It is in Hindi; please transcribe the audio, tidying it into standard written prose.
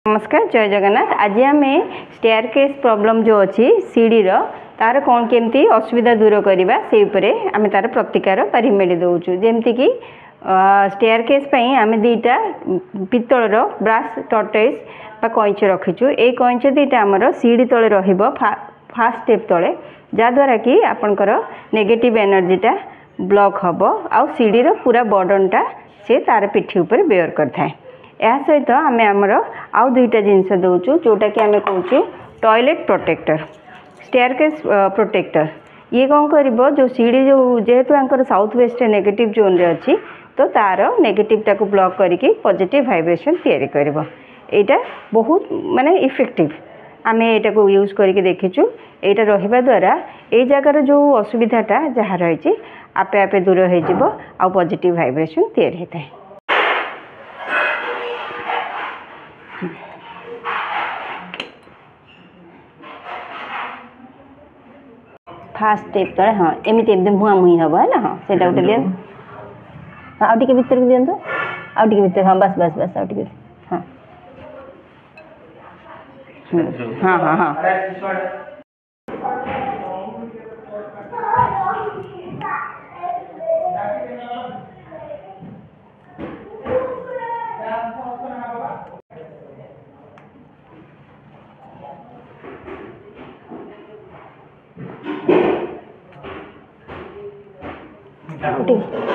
नमस्कार जय जगन्नाथ। आज आम स्टेयरकेस प्रॉब्लम जो अच्छी सीढ़ी तार कौन केमती असुविधा दूर करवा से आम तार प्रतिकार बा रिमेडी दौचु जमती कि स्टेयरकेस आम दीटा पितल ब्रास टर्टोइज कईच रखीचु। ये कईच दीटा आमर सीढ़ी तले फास्ट स्टेप तले जहाद्वारा कि आपणकर नेगेटिव एनर्जीटा ब्लॉक हम आउ सीढ़ी पूरा बर्डनटा से तार पिठी उपर बेयर करता। यह सहित आम आमर आउ दुईटा जिनस दौचु जोटा कि आम कहूँ टॉयलेट प्रोटेक्टर स्टेयरकेस प्रोटेक्टर। ये कौन कर जो सीढ़ी जो जेहेतु Anchor south west negative zone रे अच्छी तो तार नेगेटिवटा को ब्लॉक करके पॉजिटिव वाइब्रेशन तैयारी कर एटा बहुत माने इफेक्टिव। आम एटा को यूज करके देखीचु। एटा रहिबा द्वारा ए जगार जो असुविधाटा जहाँ रही आपे आपे दूर हो आ पॉजिटिव वाइब्रेशन तैयारी होता है। फास्ट स्टेप तले हाँ एमती एमती मुहाँ मुही हम है हाँ से गोटे दिखाँ हाँ आगे भर दिखाँ आगे भर हाँ बस बस बस आगे हाँ हाँ हाँ हाँ ठीक।